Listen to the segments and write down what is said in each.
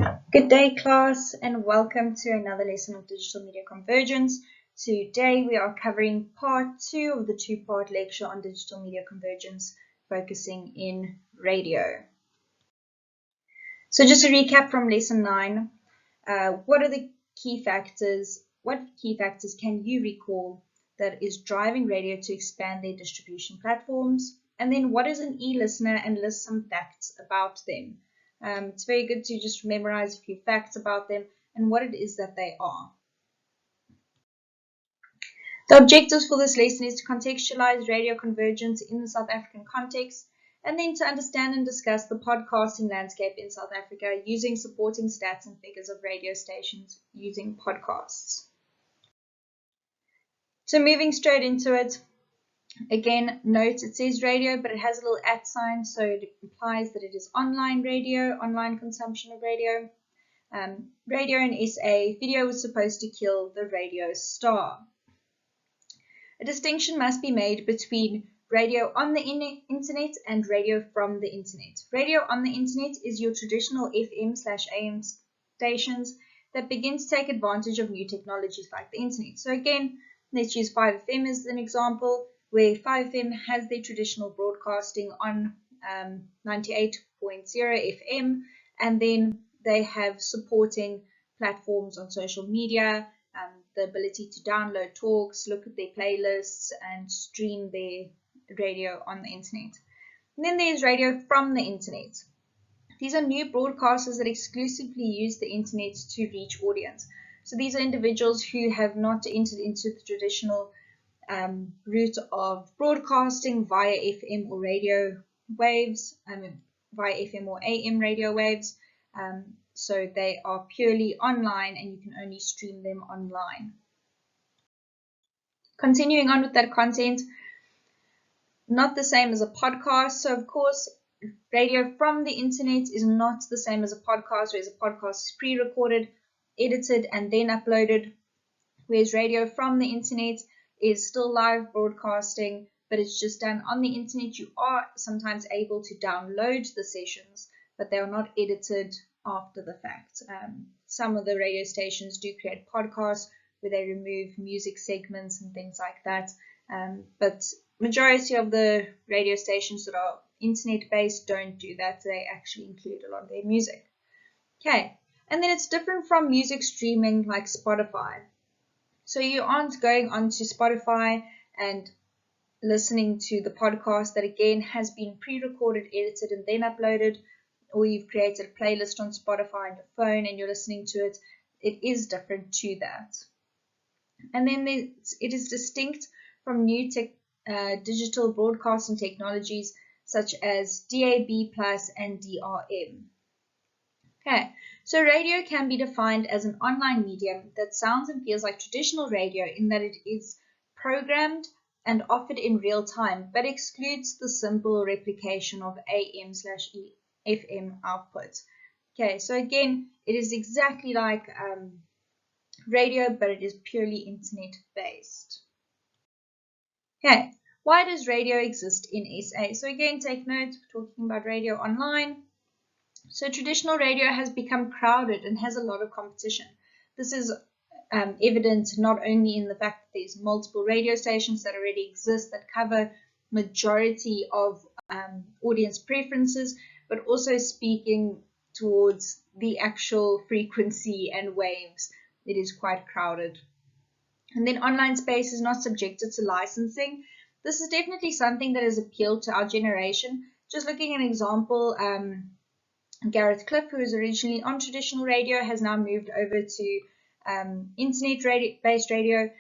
Good day, class, and welcome to another lesson of digital media convergence. Today we are covering part 2 of the two-part lecture on digital media convergence, focusing in radio. So just to recap from lesson 9, what are the key factors? What key factors can you recall that is driving radio to expand their distribution platforms? And then what is an e-listener, and list some facts about them. It's very good to just memorize a few facts about them and what it is that they are. The objectives for this lesson is to contextualize radio convergence in the South African context, and then to understand and discuss the podcasting landscape in South Africa using supporting stats and figures of radio stations using podcasts. So moving straight into it, again, note it says radio, but it has a little @ sign, so it implies that it is online radio, online consumption of radio. Radio in SA, video was supposed to kill the radio star. A distinction must be made between radio on the internet and radio from the internet. Radio on the internet is your traditional FM/AM stations that begin to take advantage of new technologies like the internet. So again, let's use 5FM as an example, where 5FM has their traditional broadcasting on 98.0 FM, and then they have supporting platforms on social media, the ability to download talks, look at their playlists, and stream their radio on the internet. And then there's radio from the internet. These are new broadcasters that exclusively use the internet to reach audience. So these are individuals who have not entered into the traditional route of broadcasting via FM or radio waves, via FM or AM radio waves. So they are purely online and you can only stream them online. Continuing on with that content, not the same as a podcast. So of course, radio from the internet is not the same as a podcast, whereas a podcast is pre-recorded, edited, and then uploaded, whereas radio from the internet is still live broadcasting, but it's just done on the internet. You are sometimes able to download the sessions, but they are not edited after the fact. Some of the radio stations do create podcasts where they remove music segments and things like that, but majority of the radio stations that are internet based don't do that. They actually include a lot of their music. Okay, and then it's different from music streaming like Spotify. So you aren't going onto Spotify and listening to the podcast that again has been pre-recorded, edited, and then uploaded, or you've created a playlist on Spotify on your phone and you're listening to it. It is different to that. And then it is distinct from new digital broadcasting technologies such as DAB+ and DRM. Okay, so radio can be defined as an online medium that sounds and feels like traditional radio in that it is programmed and offered in real time, but excludes the simple replication of AM/FM output. Okay, so again, it is exactly like radio, but it is purely internet based. Okay, why does radio exist in SA? So again, take note, we're talking about radio online. So traditional radio has become crowded and has a lot of competition. This is evident not only in the fact that there's multiple radio stations that already exist that cover majority of audience preferences, but also speaking towards the actual frequency and waves. It is quite crowded. And then online space is not subjected to licensing. This is definitely something that has appealed to our generation. Just looking at an example, Gareth Cliff, who was originally on traditional radio, has now moved over to internet-based radio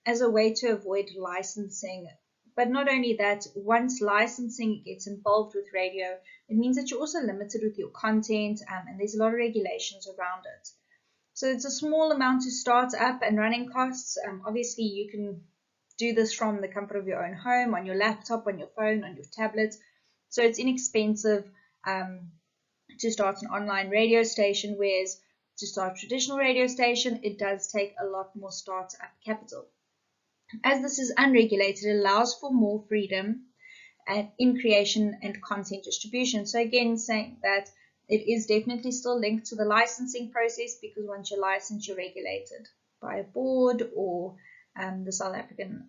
as a way to avoid licensing. But not only that, once licensing gets involved with radio, it means that you're also limited with your content, and there's a lot of regulations around it. So it's a small amount to start up and running costs. Obviously, you can do this from the comfort of your own home, on your laptop, on your phone, on your tablet. So it's inexpensive to start an online radio station, whereas to start a traditional radio station, it does take a lot more start-up capital. As this is unregulated, it allows for more freedom in creation and content distribution. So again, saying that it is definitely still linked to the licensing process, because once you're licensed, you're regulated by a board or the South African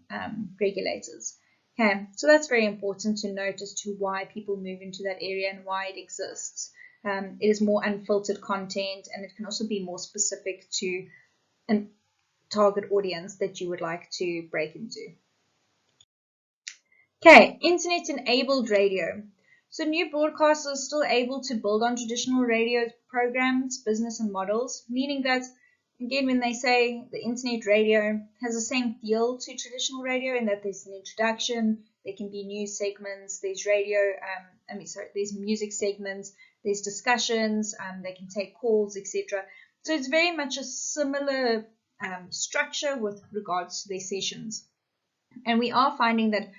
regulators. Okay, so that's very important to note as to why people move into that area and why it exists. It is more unfiltered content, and it can also be more specific to a target audience that you would like to break into. Okay, internet-enabled radio. So new broadcasters are still able to build on traditional radio programs, business and models, meaning that, again, when they say the internet radio has the same feel to traditional radio in that there's an introduction, there can be news segments, there's there's music segments, there's discussions, they can take calls, etc. So it's very much a similar structure with regards to their sessions. And we are finding that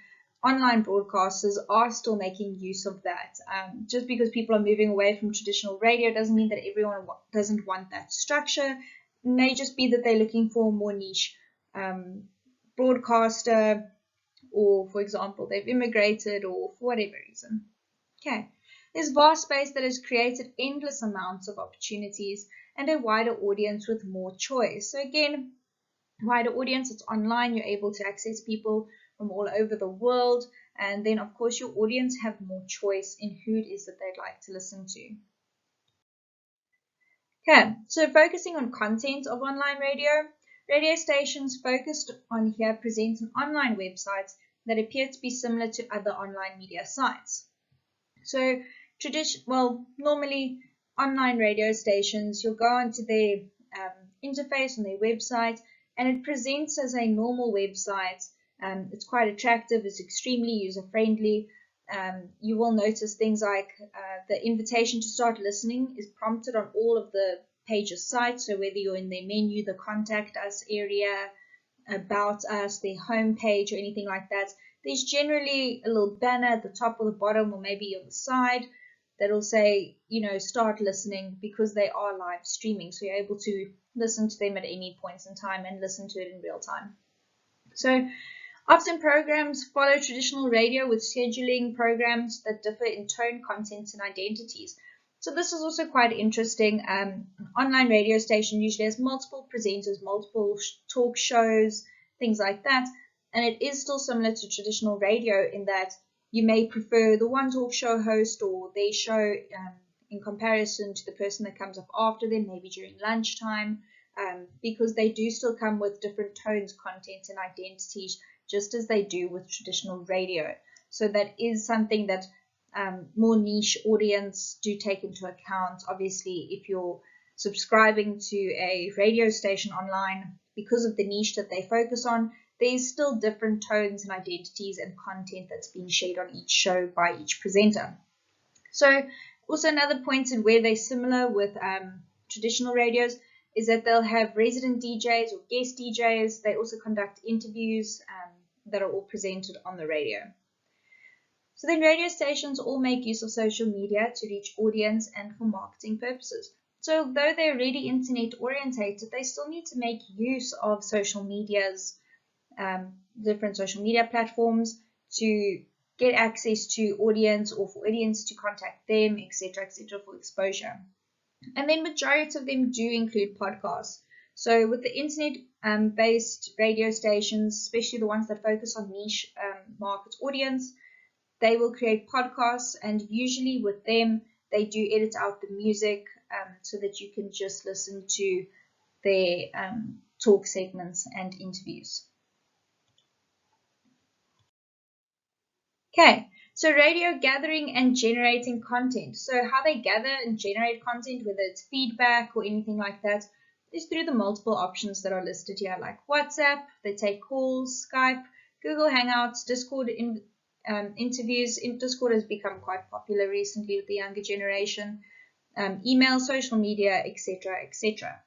online broadcasters are still making use of that. Just because people are moving away from traditional radio doesn't mean that everyone doesn't want that structure. It may just be that they're looking for a more niche broadcaster, or, for example, they've immigrated, or for whatever reason. Okay, there's vast space that has created endless amounts of opportunities and a wider audience with more choice. So again, wider audience, it's online, you're able to access people from all over the world, and then of course your audience have more choice in who it is that they'd like to listen to. Okay, so focusing on content of online radio stations focused on here present an online websites that appear to be similar to other online media sites. So normally online radio stations, you'll go onto their interface on their website, and it presents as a normal website. It's quite attractive, it's extremely user-friendly. You will notice things like the invitation to start listening is prompted on all of the pages sites. So whether you're in their menu, the contact us area, about us, their home page, or anything like that, there's generally a little banner at the top or the bottom, or maybe on the side, that'll say, start listening, because they are live streaming. So you're able to listen to them at any point in time and listen to it in real time. So often programs follow traditional radio with scheduling programs that differ in tone, content, and identities. So this is also quite interesting. An online radio station usually has multiple presenters, multiple talk shows, things like that. And it is still similar to traditional radio in that you may prefer the one talk show host or their show in comparison to the person that comes up after them, maybe during lunchtime, because they do still come with different tones, content, and identities, just as they do with traditional radio. So that is something that more niche audience do take into account. Obviously, if you're subscribing to a radio station online, because of the niche that they focus on, there's still different tones and identities and content that's being shared on each show by each presenter. So also another point in where they're similar with traditional radios is that they'll have resident DJs or guest DJs. They also conduct interviews that are all presented on the radio. So then radio stations all make use of social media to reach audience and for marketing purposes. So although they're already internet orientated, they still need to make use of social medias, different social media platforms, to get access to audience or for audience to contact them, etc., for exposure. And then majority of them do include podcasts. So with the internet-based radio stations, especially the ones that focus on niche market audience, they will create podcasts, and usually with them, they do edit out the music so that you can just listen to their talk segments and interviews. Okay, so radio gathering and generating content. So how they gather and generate content, whether it's feedback or anything like that, is through the multiple options that are listed here, like WhatsApp, they take calls, Skype, Google Hangouts, Discord interviews. Discord has become quite popular recently with the younger generation, email, social media, etc., etc.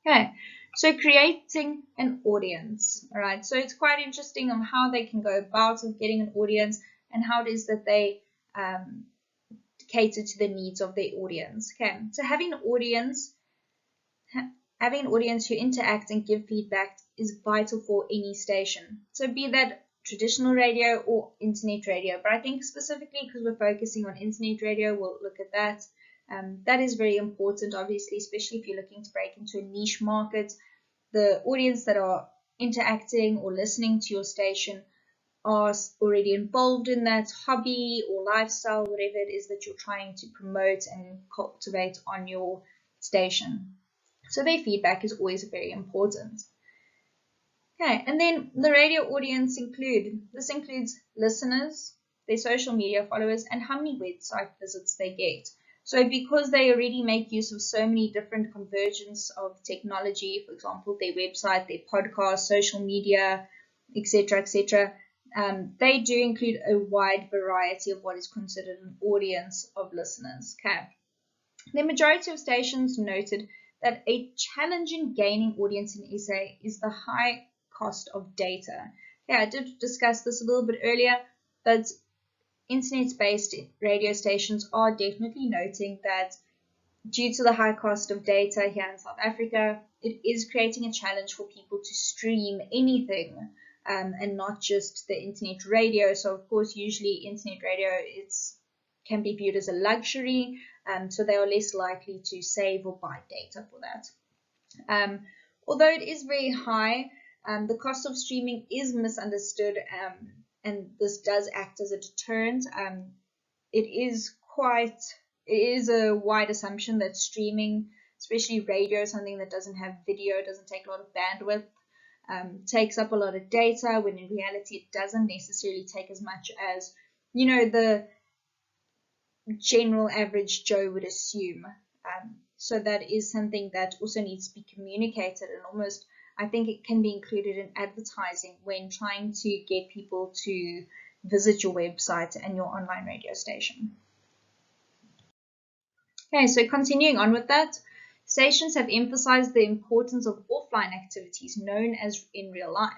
Okay, so creating an audience. All right, so it's quite interesting on how they can go about of getting an audience and how it is that they cater to the needs of their audience. Okay, so having an audience who interact and give feedback is vital for any station. So be that traditional radio or internet radio. But I think specifically because we're focusing on internet radio, we'll look at that. That is very important, obviously, especially if you're looking to break into a niche market. The audience that are interacting or listening to your station are already involved in that hobby or lifestyle, whatever it is that you're trying to promote and cultivate on your station. So their feedback is always very important. Okay, and then the radio audience includes listeners, their social media followers, and how many website visits they get. So because they already make use of so many different convergence of technology, for example, their website, their podcast, social media, etc., etc., they do include a wide variety of what is considered an audience of listeners. Okay. The majority of stations noted that a challenge in gaining audience in SA is the high cost of data. Yeah, I did discuss this a little bit earlier, but internet-based radio stations are definitely noting that due to the high cost of data here in South Africa, it is creating a challenge for people to stream anything and not just the internet radio. So, of course, usually internet radio can be viewed as a luxury, so they are less likely to save or buy data for that. Although it is very high, the cost of streaming is misunderstood, and this does act as a deterrent. It is a wide assumption that streaming, especially radio, something that doesn't have video, doesn't take a lot of bandwidth, takes up a lot of data, when in reality it doesn't necessarily take as much as, the general average Joe would assume. So that is something that also needs to be communicated, and almost I think it can be included in advertising when trying to get people to visit your website and your online radio station. Okay, so continuing on with that, stations have emphasized the importance of offline activities known as in real life.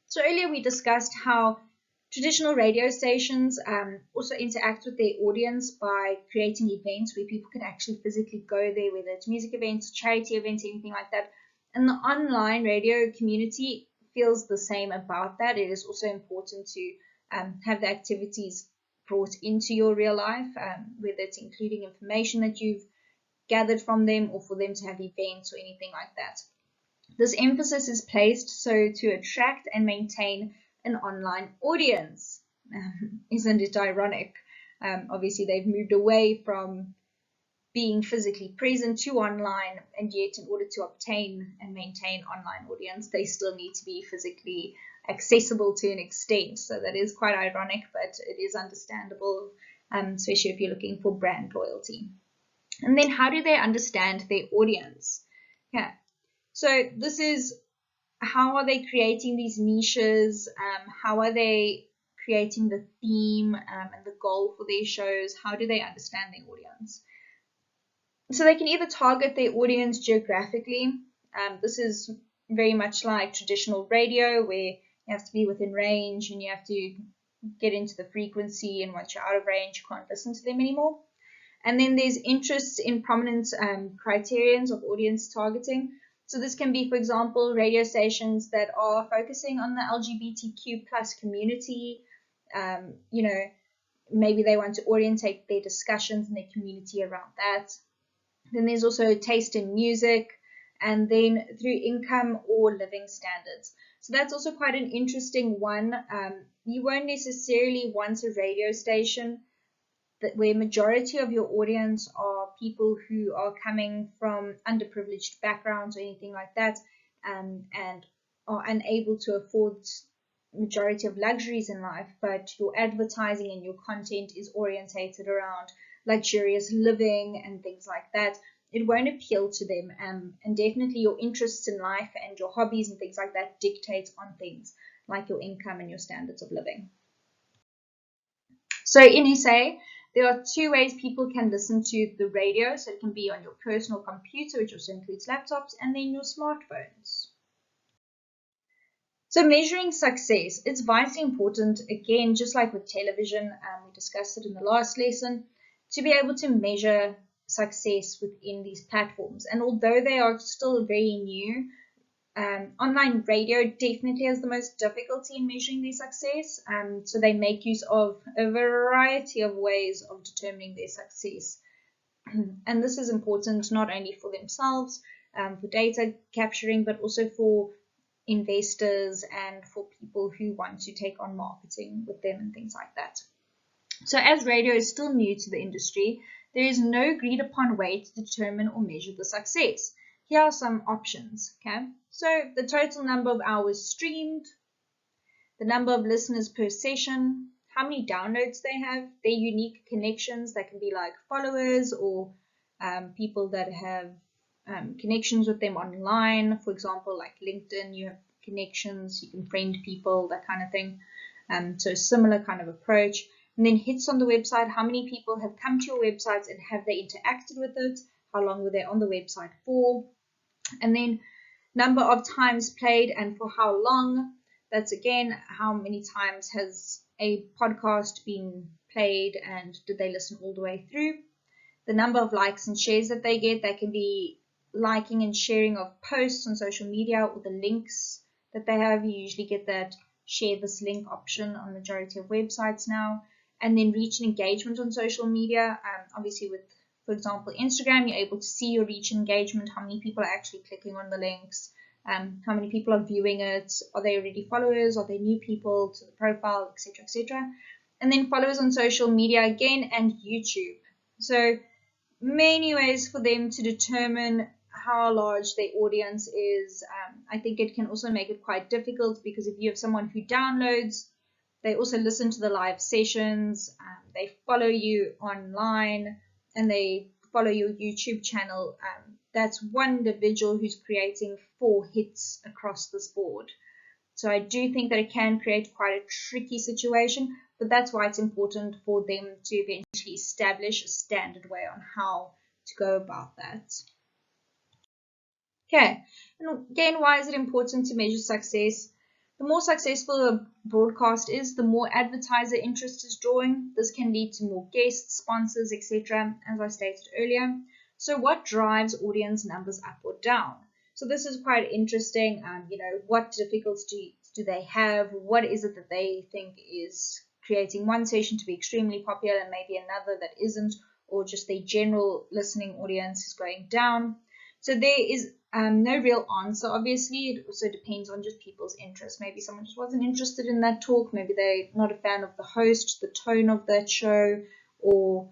So earlier we discussed how traditional radio stations also interact with their audience by creating events where people can actually physically go there, whether it's music events, charity events, anything like that. And the online radio community feels the same about that. It is also important to have the activities brought into your real life, whether it's including information that you've gathered from them or for them to have events or anything like that. This emphasis is placed so to attract and maintain an online audience. Isn't it ironic? Obviously, they've moved away from being physically present to online, and yet in order to obtain and maintain online audience, they still need to be physically accessible to an extent. So that is quite ironic, but it is understandable, especially if you're looking for brand loyalty. And then how do they understand their audience? Yeah. So this is, how are they creating these niches? How are they creating the theme and the goal for their shows? How do they understand their audience? So they can either target their audience geographically. This is very much like traditional radio, where you have to be within range and you have to get into the frequency, and once you're out of range, you can't listen to them anymore. And then there's interests in prominent criterions of audience targeting. So this can be, for example, radio stations that are focusing on the LGBTQ plus community. Maybe they want to orientate their discussions and their community around that. Then there's also taste in music, and then through income or living standards. So that's also quite an interesting one. You won't necessarily want a radio station where majority of your audience are people who are coming from underprivileged backgrounds or anything like that, and are unable to afford majority of luxuries in life, but your advertising and your content is orientated around luxurious living and things like that. It won't appeal to them, and definitely your interests in life and your hobbies and things like that dictate on things like your income and your standards of living. So in SA, there are two ways people can listen to the radio. So it can be on your personal computer, which also includes laptops, and then your smartphones. So measuring success, it's vitally important, again, just like with television, we discussed it in the last lesson, to be able to measure success within these platforms. And although they are still very new, online radio definitely has the most difficulty in measuring their success. So they make use of a variety of ways of determining their success. And this is important not only for themselves, for data capturing, but also for investors and for people who want to take on marketing with them and things like that. So as radio is still new to the industry, there is no agreed upon way to determine or measure the success. Here are some options, okay? So the total number of hours streamed, the number of listeners per session, how many downloads they have, their unique connections, that can be like followers or people that have connections with them online. For example, like LinkedIn, you have connections, you can friend people, that kind of thing. So similar kind of approach. And then hits on the website, how many people have come to your website and have they interacted with it, how long were they on the website for, and then number of times played and for how long. That's again, how many times has a podcast been played and did they listen all the way through. The number of likes and shares that they get, that can be liking and sharing of posts on social media or the links that they have. You usually get that share this link option on majority of websites now. And then reach and engagement on social media. Obviously with, for example, Instagram, you're able to see your reach and engagement, how many people are actually clicking on the links, how many people are viewing it, are they already followers, are they new people to the profile, etc., etc. And then followers on social media again, and YouTube. So many ways for them to determine how large their audience is. I think it can also make it quite difficult, because if you have someone who downloads, they also listen to the live sessions, they follow you online, and they follow your YouTube channel. That's one individual who's creating 4 hits across this board. So I do think that it can create quite a tricky situation, but that's why it's important for them to eventually establish a standard way on how to go about that. Okay, and again, why is it important to measure success? The more successful a broadcast is, the more advertiser interest is drawing. This can lead to more guests, sponsors, etc., as I stated earlier. So what drives audience numbers up or down? So this is quite interesting. What difficulties do they have? What is it that they think is creating one session to be extremely popular and maybe another that isn't, or just their general listening audience is going down? So there is no real answer. Obviously, it also depends on just people's interest. Maybe someone just wasn't interested in that talk. Maybe they're not a fan of the host, the tone of that show, or,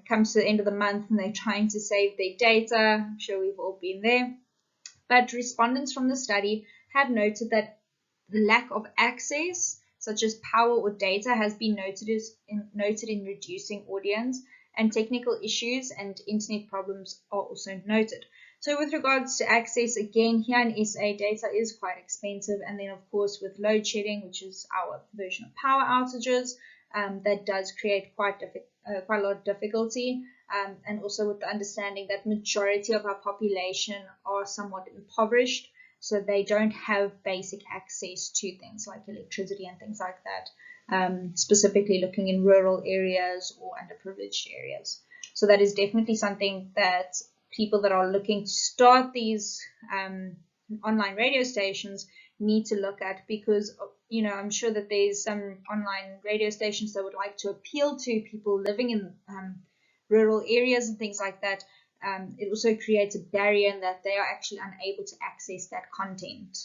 comes to the end of the month and they're trying to save their data. I'm sure we've all been there. But respondents from the study have noted that the lack of access, such as power or data, has been noted in reducing audience, and technical issues and internet problems are also noted. So with regards to access, again, here in SA, data is quite expensive. And then, of course, with load shedding, which is our version of power outages, that does create quite a lot of difficulty. And also with the understanding that majority of our population are somewhat impoverished, so they don't have basic access to things like electricity and things like that, specifically looking in rural areas or underprivileged areas. So that is definitely something that people that are looking to start these online radio stations need to look at, because I'm sure that there's some online radio stations that would like to appeal to people living in rural areas and things like that. It also creates a barrier in that they are actually unable to access that content.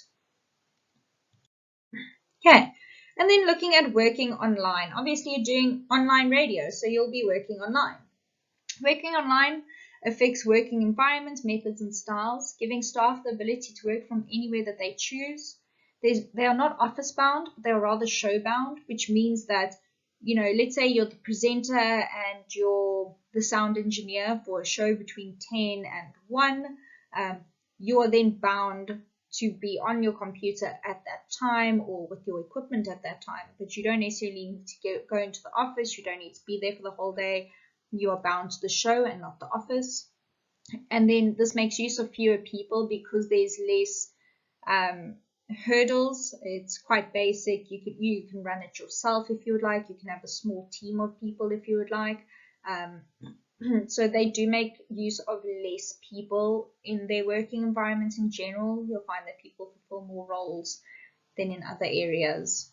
Okay, and then looking at working online. Obviously, you're doing online radio, so you'll be working online. Working online affects working environment, methods, and styles, giving staff the ability to work from anywhere that they choose. They are not office bound, but they are rather show bound, which means that, let's say you're the presenter and you're the sound engineer for a show between 10 and 1. You are then bound to be on your computer at that time or with your equipment at that time, but you don't necessarily need to go into the office. You don't need to be there for the whole day. You are bound to the show and not the office. And then this makes use of fewer people because there's less hurdles. It's quite basic. You can run it yourself if you would like. You can have a small team of people if you would like. So they do make use of less people in their working environment in general. You'll find that people fulfill more roles than in other areas.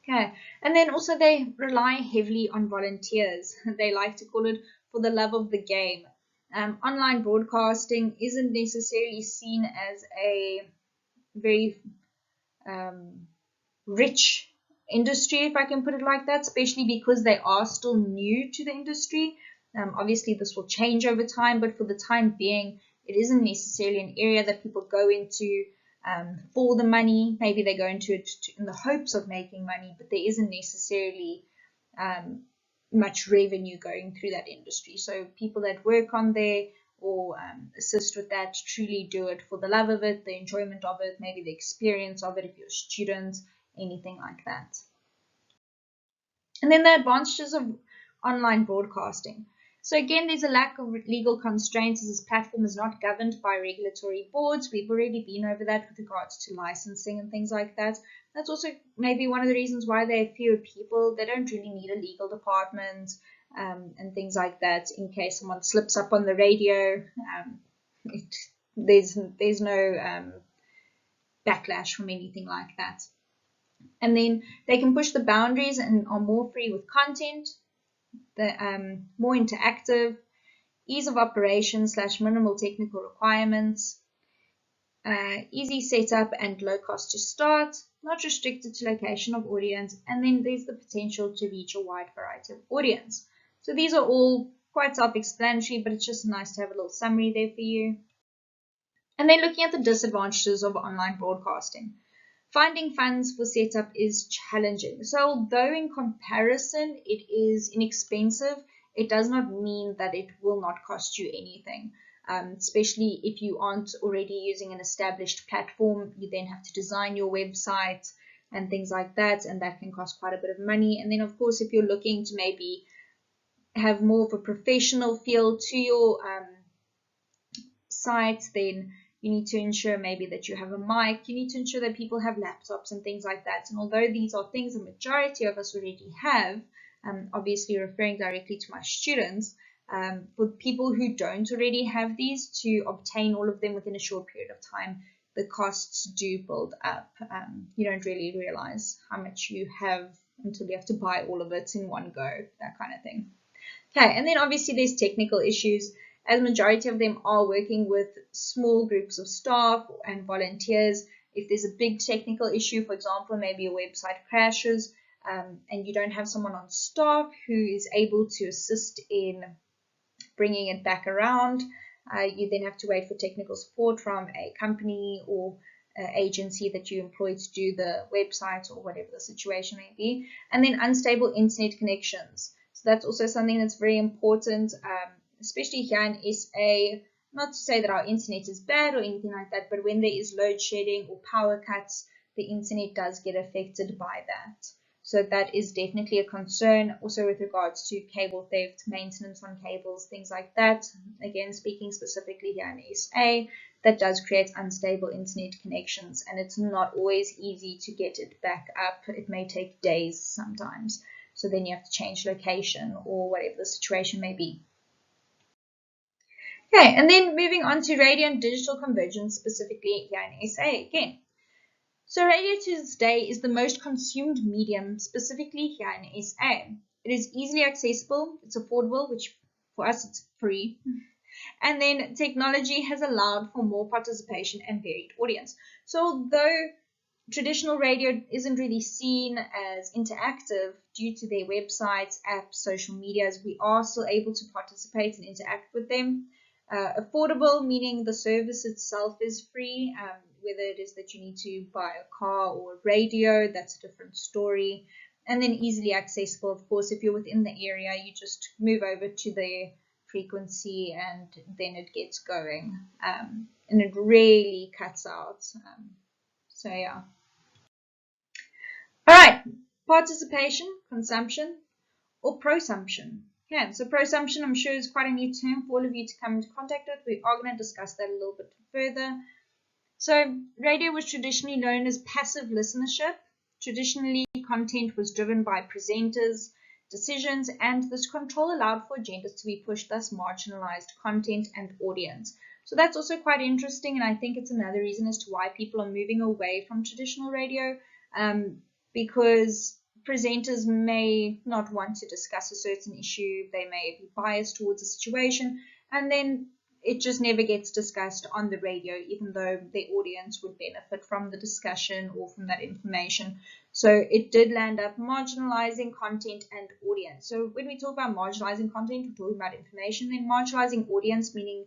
Okay, and then also they rely heavily on volunteers. They like to call it for the love of the game. Online broadcasting isn't necessarily seen as a very rich industry, if I can put it like that, especially because they are still new to the industry. Obviously, this will change over time, but for the time being, it isn't necessarily an area that people go into for the money. Maybe they go into it in the hopes of making money, but there isn't necessarily much revenue going through that industry. So people that work on there or assist with that truly do it for the love of it, the enjoyment of it, maybe the experience of it if you're a student, anything like that. And then the advantages of online broadcasting. So again, there's a lack of legal constraints as this platform is not governed by regulatory boards. We've already been over that with regards to licensing and things like that. That's also maybe one of the reasons why there are fewer people. They don't really need a legal department and things like that in case someone slips up on the radio. There's no backlash from anything like that. And then they can push the boundaries and are more free with content. They're more interactive, ease of operation / minimal technical requirements, easy setup and low cost to start, not restricted to location of audience, and then there's the potential to reach a wide variety of audience. So these are all quite self-explanatory, but it's just nice to have a little summary there for you. And then looking at the disadvantages of online broadcasting. Finding funds for setup is challenging. So although in comparison it is inexpensive, it does not mean that it will not cost you anything. Especially if you aren't already using an established platform, you then have to design your website and things like that, and that can cost quite a bit of money. And then of course, if you're looking to maybe have more of a professional feel to your site, then you need to ensure maybe that you have a mic. You need to ensure that people have laptops and things like that. And although these are things the majority of us already have, obviously referring directly to my students, for people who don't already have these, to obtain all of them within a short period of time, the costs do build up. You don't really realize how much you have until you have to buy all of it in one go, that kind of thing. Okay, and then obviously there's technical issues, as majority of them are working with small groups of staff and volunteers. If there's a big technical issue, for example, maybe a website crashes, and you don't have someone on staff who is able to assist in bringing it back around, you then have to wait for technical support from a company or agency that you employ to do the website or whatever the situation may be. And then unstable internet connections. So that's also something that's very important, especially here in SA. Not to say that our internet is bad or anything like that, but when there is load shedding or power cuts, the internet does get affected by that. So that is definitely a concern. Also with regards to cable theft, maintenance on cables, things like that. Again, speaking specifically here in SA, that does create unstable internet connections, and it's not always easy to get it back up. It may take days sometimes. So then you have to change location or whatever the situation may be. Okay, and then moving on to radio and digital convergence, specifically here in SA again. So radio to this day is the most consumed medium, specifically here in SA. It is easily accessible, it's affordable, which for us it's free. And then technology has allowed for more participation and varied audience. So although traditional radio isn't really seen as interactive due to their websites, apps, social medias, we are still able to participate and interact with them. Affordable, meaning the service itself is free, whether it is that you need to buy a car or a radio, that's a different story. And then easily accessible, of course, if you're within the area, you just move over to their frequency and then it gets going. And it really cuts out. So yeah. All right, participation, consumption, or prosumption. Yeah, so prosumption, I'm sure, is quite a new term for all of you to come into contact with. We are going to discuss that a little bit further. So radio was traditionally known as passive listenership. Traditionally, content was driven by presenters decisions, and this control allowed for agendas to be pushed, thus marginalized content and audience. So that's also quite interesting, and I think it's another reason as to why people are moving away from traditional radio, because presenters may not want to discuss a certain issue, they may be biased towards a situation, and then it just never gets discussed on the radio, even though the audience would benefit from the discussion or from that information. So it did land up marginalizing content and audience. So when we talk about marginalizing content, we're talking about information. Then marginalizing audience, meaning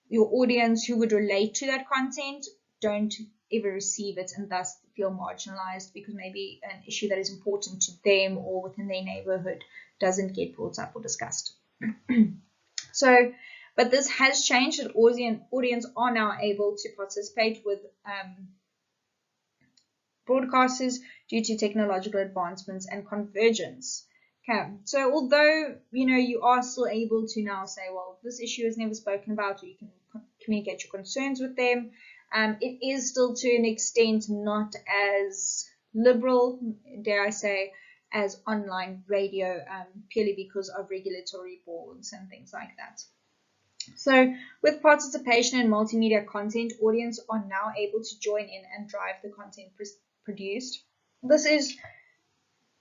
your audience who would relate to that content don't ever receive it and thus feel marginalized because maybe an issue that is important to them or within their neighborhood doesn't get brought up or discussed. But this has changed, that audience are now able to participate with broadcasters due to technological advancements and convergence. Okay, so although you are still able to now say, well, this issue is never spoken about, or you can communicate your concerns with them, it is still to an extent not as liberal, dare I say, as online radio, purely because of regulatory boards and things like that. So with participation in multimedia content, audience are now able to join in and drive the content produced. This is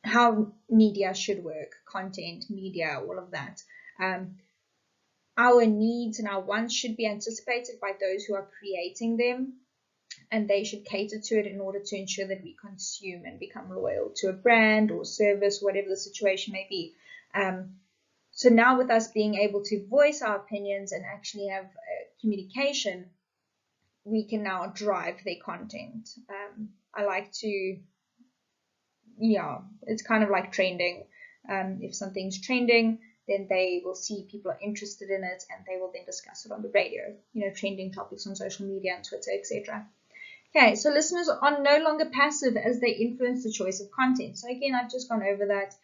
how media should work, content, media, all of that. Our needs and our wants should be anticipated by those who are creating them, and they should cater to it in order to ensure that we consume and become loyal to a brand or service, whatever the situation may be. So now with us being able to voice our opinions and actually have communication, we can now drive their content. I like to, it's kind of like trending. If something's trending, then they will see people are interested in it and they will then discuss it on the radio, trending topics on social media and Twitter, etc. Okay, so listeners are no longer passive as they influence the choice of content. So again, I've just gone over that.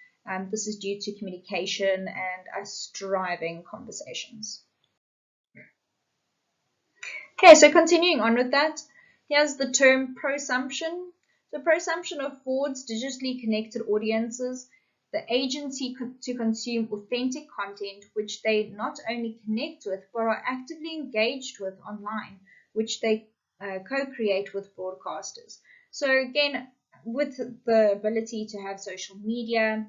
This is due to communication and us driving conversations. Okay, so continuing on with that, here's the term prosumption. So prosumption affords digitally connected audiences the agency to consume authentic content which they not only connect with but are actively engaged with online, which they co-create with broadcasters. So again, with the ability to have social media,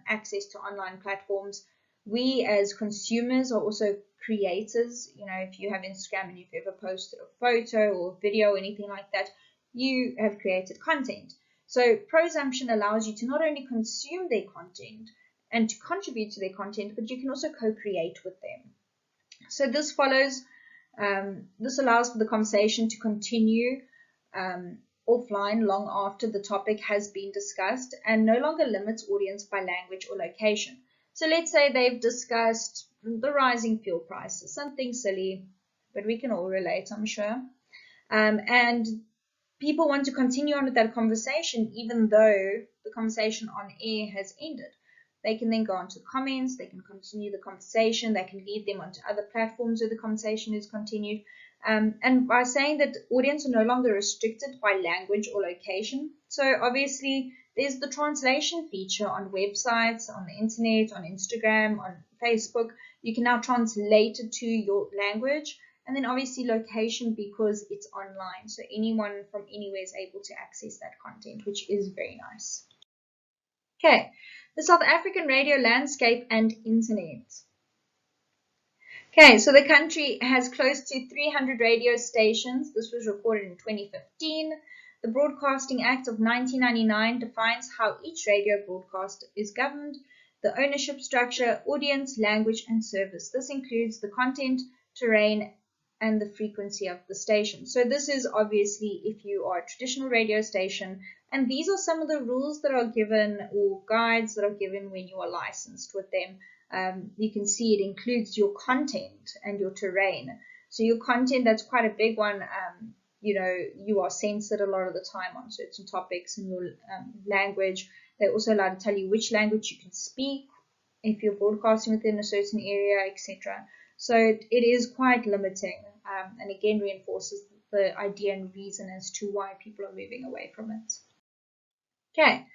access to online platforms, we as consumers are also creators. If you have Instagram and you've ever posted a photo or video or anything like that, you have created content. So prosumption allows you to not only consume their content and to contribute to their content, but you can also co-create with them. So this follows, this allows for the conversation to continue offline long after the topic has been discussed and no longer limits audience by language or location. So let's say they've discussed the rising fuel prices, something silly, but we can all relate, I'm sure. And people want to continue on with that conversation even though the conversation on air has ended. They can then go on to the comments, they can continue the conversation, they can lead them onto other platforms where the conversation is continued. And by saying that audience are no longer restricted by language or location. So obviously there's the translation feature on websites, on the internet, on Instagram, on Facebook. You can now translate it to your language. And then obviously location because it's online. So anyone from anywhere is able to access that content, which is very nice. Okay, the South African radio landscape and internet. Okay, so the country has close to 300 radio stations. This was recorded in 2015. The Broadcasting Act of 1999 defines how each radio broadcast is governed, the ownership structure, audience, language, and service. This includes the content, terrain, and the frequency of the station. So this is obviously if you are a traditional radio station, and these are some of the rules that are given or guides that are given when you are licensed with them. You can see it includes your content and your terrain. So your content, that's quite a big one. You are censored a lot of the time on certain topics in your language. They're also allowed to tell you which language you can speak if you're broadcasting within a certain area, etc. So it is quite limiting, and again reinforces the idea and reason as to why people are moving away from it. Okay,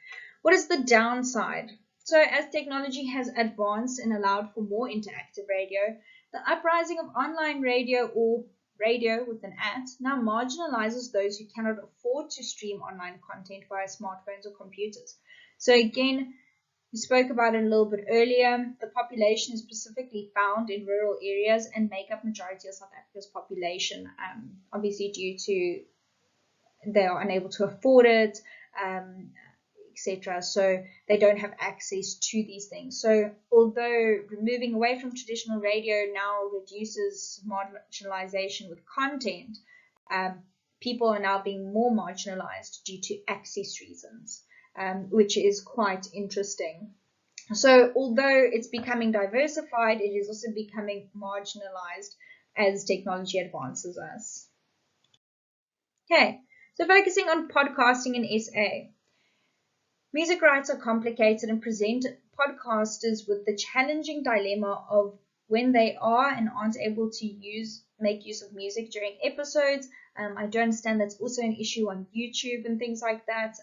what is the downside? So as technology has advanced and allowed for more interactive radio, the uprising of online radio, or radio with an at, now marginalizes those who cannot afford to stream online content via smartphones or computers. So again, we spoke about it a little bit earlier. The population is specifically found in rural areas and make up majority of South Africa's population, obviously due to they are unable to afford it, etc. So they don't have access to these things. So although moving away from traditional radio now reduces marginalization with content, people are now being more marginalized due to access reasons, which is quite interesting. So although it's becoming diversified, it is also becoming marginalized as technology advances us. Okay, so focusing on podcasting in SA. Music rights are complicated and present podcasters with the challenging dilemma of when they are and aren't able to make use of music during episodes. I do understand that's also an issue on YouTube and things like that.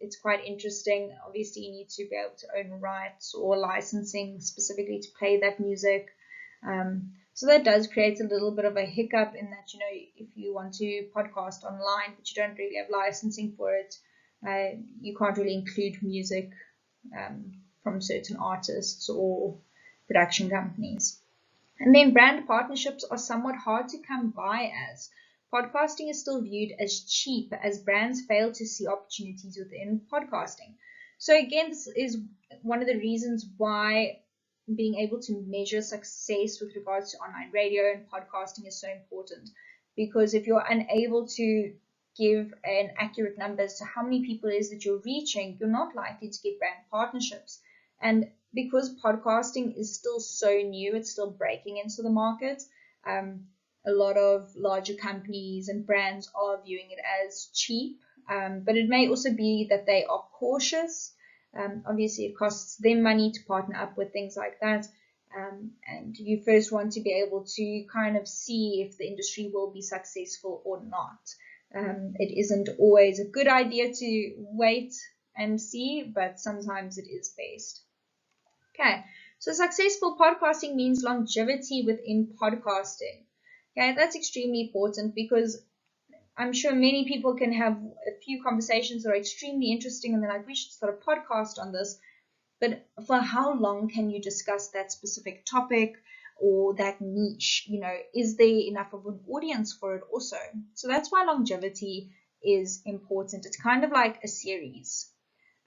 It's quite interesting. Obviously, you need to be able to own rights or licensing specifically to play that music. So that does create a little bit of a hiccup in that, if you want to podcast online, but you don't really have licensing for it, you can't really include music from certain artists or production companies. And then brand partnerships are somewhat hard to come by, as podcasting is still viewed as cheap as brands fail to see opportunities within podcasting. So again, this is one of the reasons why being able to measure success with regards to online radio and podcasting is so important, because if you're unable to give an accurate number as to how many people it is that you're reaching, you're not likely to get brand partnerships. And because podcasting is still so new, it's still breaking into the market, a lot of larger companies and brands are viewing it as cheap, but it may also be that they are cautious. Obviously, it costs them money to partner up with things like that, and you first want to be able to kind of see if the industry will be successful or not. It isn't always a good idea to wait and see, but sometimes it is best. Okay, so successful podcasting means longevity within podcasting. Okay, that's extremely important, because I'm sure many people can have a few conversations that are extremely interesting and they're like, we should start a podcast on this. But for how long can you discuss that specific topic or that niche? Is there enough of an audience for it also? So that's why longevity is important. It's kind of like a series.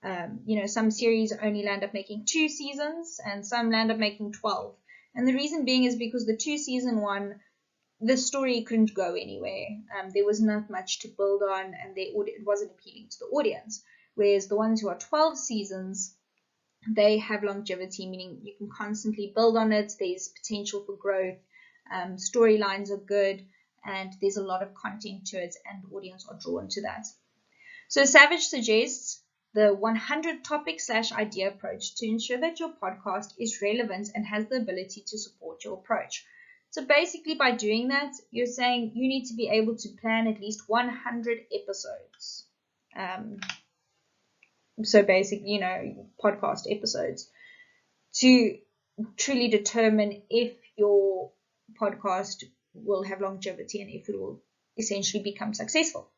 Some series only land up making 2 seasons and some land up making 12. And the reason being is because the 2-season one, the story couldn't go anywhere. There was not much to build on, and it wasn't appealing to the audience. Whereas the ones who are 12 seasons, they have longevity, meaning you can constantly build on it. There's potential for growth. Storylines are good, and there's a lot of content to it, and the audience are drawn to that. So Savage suggests the 100 topic/idea approach to ensure that your podcast is relevant and has the ability to support your approach. So basically, by doing that, you're saying you need to be able to plan at least 100 episodes. So basically, podcast episodes, to truly determine if your podcast will have longevity and if it will essentially become successful.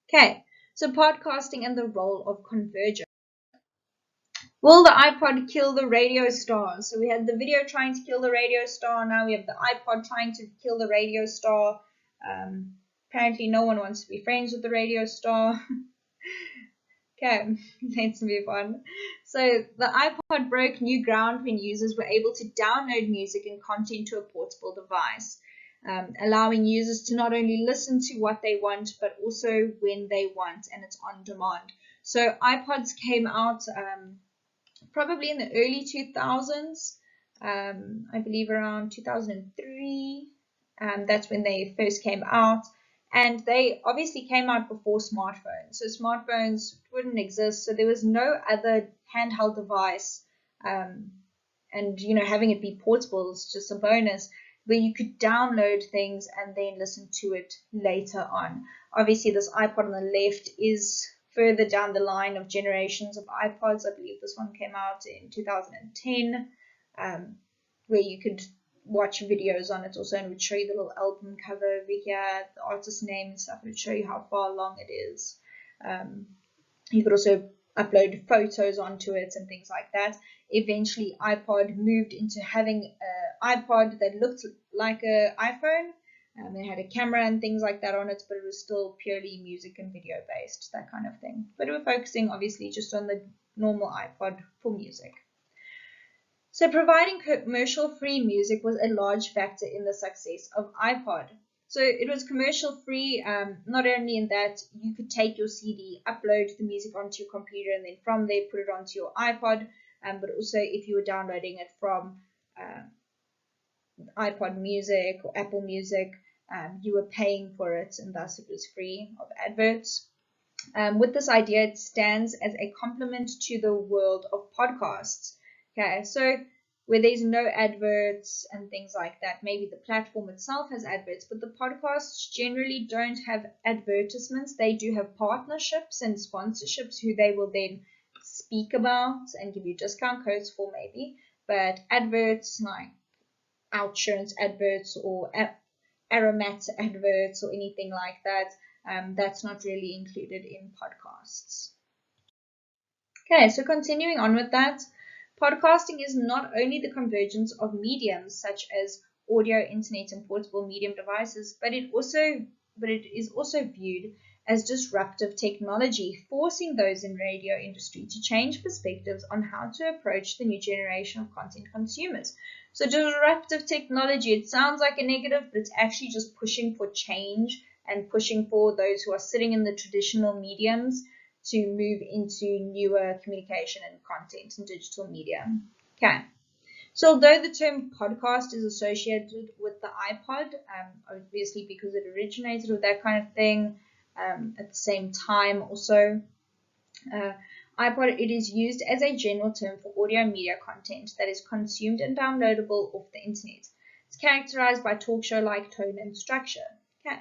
Okay, so podcasting and the role of convergence. Will the iPod kill the radio star? So we had the video trying to kill the radio star. Now we have the iPod trying to kill the radio star. Apparently no one wants to be friends with the radio star. Okay, let's move on. So the iPod broke new ground when users were able to download music and content to a portable device, allowing users to not only listen to what they want, but also when they want, and it's on demand. So iPods came out probably in the early 2000s, I believe around 2003. That's when they first came out. And they obviously came out before smartphones. So smartphones wouldn't exist. So there was no other handheld device. And, having it be portable is just a bonus, where you could download things and then listen to it later on. Obviously, this iPod on the left is further down the line of generations of iPods. I believe this one came out in 2010, where you could watch videos on it also, and it would show you the little album cover over here, the artist name and stuff. It would show you how far along it is. You could also upload photos onto it and things like that. Eventually, iPod moved into having an iPod that looked like an iPhone. They had a camera and things like that on it, but it was still purely music and video based, that kind of thing. But we're focusing obviously just on the normal iPod for music. So providing commercial-free music was a large factor in the success of iPod. So it was commercial-free, not only in that you could take your CD, upload the music onto your computer, and then from there put it onto your iPod, but also if you were downloading it from iPod Music or Apple Music, you were paying for it, and thus it was free of adverts. With this idea, it stands as a complement to the world of podcasts. Okay, so where there's no adverts and things like that, maybe the platform itself has adverts, but the podcasts generally don't have advertisements. They do have partnerships and sponsorships who they will then speak about and give you discount codes for maybe, but adverts like Outsurance adverts or Aromat adverts or anything like that, that's not really included in podcasts. Okay, so continuing on with that, podcasting is not only the convergence of mediums such as audio, internet, and portable medium devices, but it is also viewed as disruptive technology, forcing those in radio industry to change perspectives on how to approach the new generation of content consumers. So disruptive technology, it sounds like a negative, but it's actually just pushing for change and pushing for those who are sitting in the traditional mediums to move into newer communication and content and digital media. Okay. So although the term podcast is associated with the iPod, obviously because it originated with that kind of thing, at the same time also, iPod, it is used as a general term for audio media content that is consumed and downloadable off the internet. It's characterized by talk show-like tone and structure. Okay.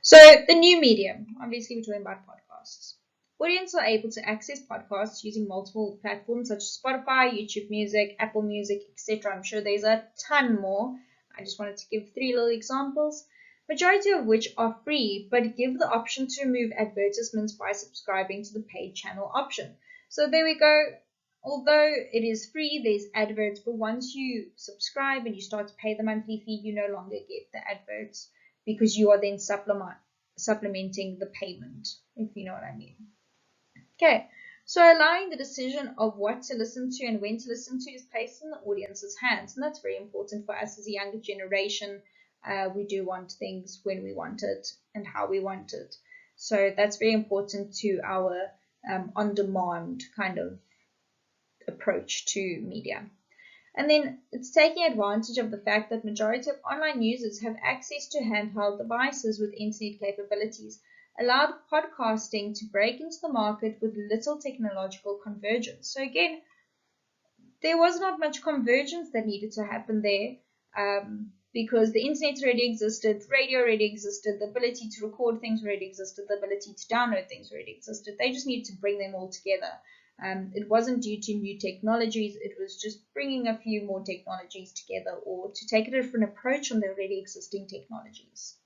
So the new medium, obviously we're talking about podcasts. Audiences are able to access podcasts using multiple platforms such as Spotify, YouTube Music, Apple Music, etc. I'm sure there's a ton more. I just wanted to give 3 little examples, majority of which are free, but give the option to remove advertisements by subscribing to the paid channel option. So there we go. Although it is free, there's adverts, but once you subscribe and you start to pay the monthly fee, you no longer get the adverts because you are then supplementing the payment, if you know what I mean. Okay, so allowing the decision of what to listen to and when to listen to is placed in the audience's hands, and that's very important for us as a younger generation. We do want things when we want it and how we want it. So that's very important to our on-demand kind of approach to media. And then it's taking advantage of the fact that majority of online users have access to handheld devices with internet capabilities, allowed podcasting to break into the market with little technological convergence. So again, there was not much convergence that needed to happen there, because the internet already existed, radio already existed, the ability to record things already existed, the ability to download things already existed. They just needed to bring them all together. It wasn't due to new technologies, it was just bringing a few more technologies together, or to take a different approach on the already existing technologies.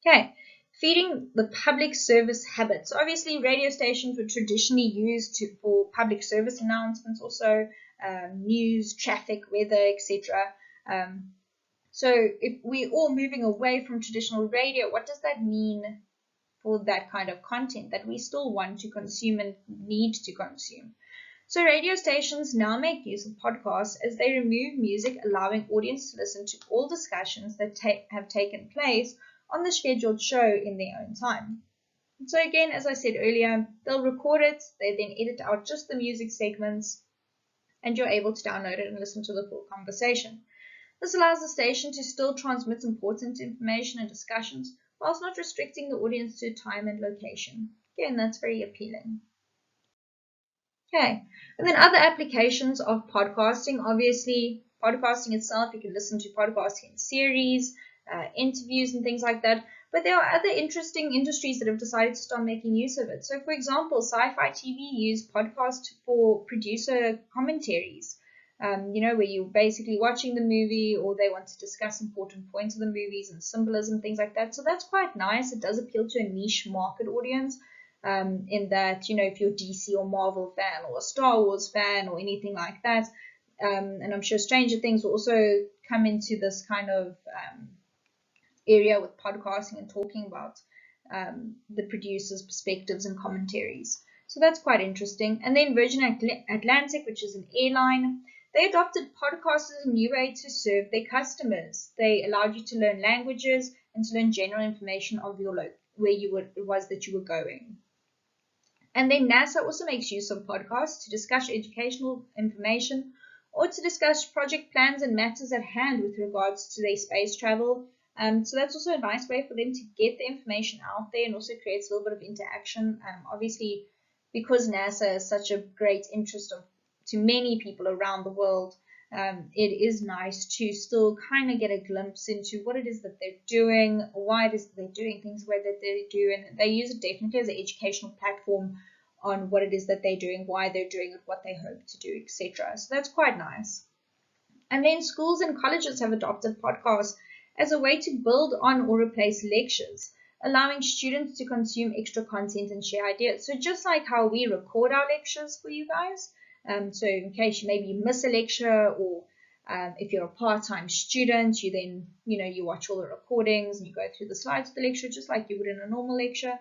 Okay, feeding the public service habits. So obviously radio stations were traditionally used for public service announcements, also news, traffic, weather, etc. So if we're all moving away from traditional radio, what does that mean for that kind of content that we still want to consume and need to consume? So radio stations now make use of podcasts as they remove music, allowing audience to listen to all discussions that have taken place on the scheduled show in their own time. So again, as I said earlier, they'll record it, they then edit out just the music segments, and you're able to download it and listen to the full conversation. This allows the station to still transmit important information and discussions whilst not restricting the audience to time and location. Again, that's very appealing. Okay, and then other applications of podcasting. Obviously, podcasting itself, you can listen to podcasting in series, interviews and things like that. But there are other interesting industries that have decided to start making use of it. So, for example, sci-fi TV use podcasts for producer commentaries. Where you're basically watching the movie, or they want to discuss important points of the movies and symbolism, things like that. So that's quite nice. It does appeal to a niche market audience. In that, if you're a DC or Marvel fan or a Star Wars fan or anything like that, and I'm sure Stranger Things will also come into this kind of area with podcasting and talking about the producers' perspectives and commentaries. So that's quite interesting. And then Virgin Atlantic, which is an airline, they adopted podcasts as a new way to serve their customers. They allowed you to learn languages and to learn general information of your where it was that you were going. And then NASA also makes use of podcasts to discuss educational information or to discuss project plans and matters at hand with regards to their space travel. So that's also a nice way for them to get the information out there and also creates a little bit of interaction. Obviously, because NASA is such a great interest to many people around the world, it is nice to still kind of get a glimpse into what it is that they're doing, why it is that they're doing things the way that they do, and they use it definitely as an educational platform on what it is that they're doing, why they're doing it, what they hope to do, etc. So that's quite nice. And then schools and colleges have adopted podcasts as a way to build on or replace lectures, allowing students to consume extra content and share ideas. So just like how we record our lectures for you guys, so in case you miss a lecture, or if you're a part-time student, you then, you watch all the recordings and you go through the slides of the lecture just like you would in a normal lecture.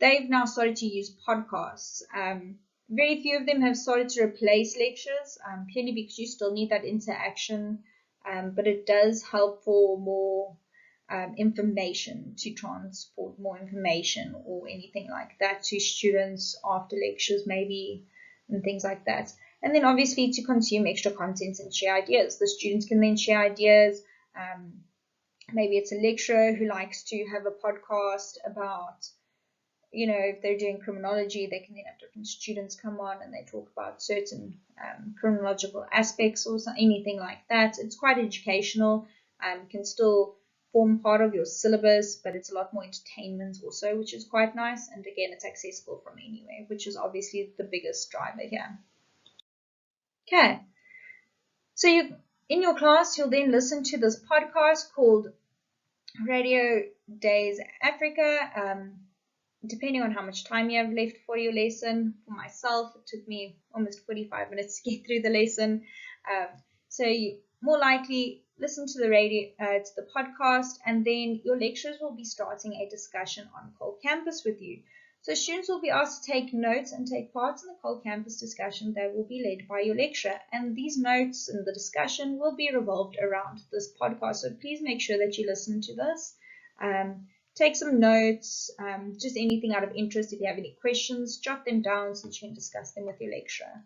They've now started to use podcasts. Very few of them have started to replace lectures, purely because you still need that interaction, but it does help for more information, to transport more information or anything like that to students after lectures maybe, and things like that. And then obviously to consume extra content and share ideas. The students can then share ideas. Maybe it's a lecturer who likes to have a podcast about, if they're doing criminology, they can then have different students come on and they talk about certain criminological aspects or anything like that. It's quite educational, can still form part of your syllabus, but it's a lot more entertainment also, which is quite nice. And again, it's accessible from anywhere, which is obviously the biggest driver here. Okay, so in your class, you'll then listen to this podcast called Radio Days Africa. Depending on how much time you have left for your lesson. For myself, it took me almost 45 minutes to get through the lesson. So you more likely listen to the podcast, and then your lecturers will be starting a discussion on Cole Campus with you. So students will be asked to take notes and take part in the Cole Campus discussion that will be led by your lecturer. And these notes and the discussion will be revolved around this podcast. So please make sure that you listen to this. Take some notes, just anything out of interest. If you have any questions, jot them down so that you can discuss them with your lecturer.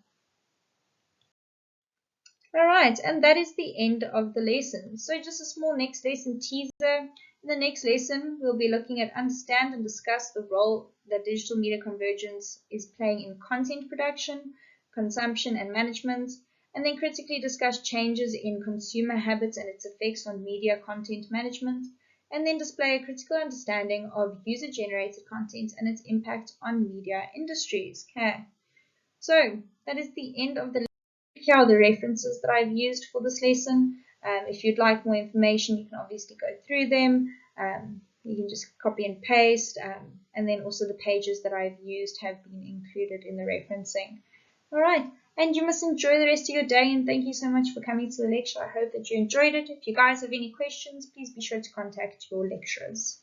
All right, and that is the end of the lesson. So just a small next lesson teaser. In the next lesson, we'll be looking at understand and discuss the role that digital media convergence is playing in content production, consumption, and management, and then critically discuss changes in consumer habits and its effects on media content management, and then display a critical understanding of user-generated content and its impact on media industries. Okay, so that is the end of the lesson. Here are the references that I've used for this lesson. If you'd like more information, you can obviously go through them. You can just copy and paste, and then also the pages that I've used have been included in the referencing. All right. And you must enjoy the rest of your day, and thank you so much for coming to the lecture. I hope that you enjoyed it. If you guys have any questions, please be sure to contact your lecturers.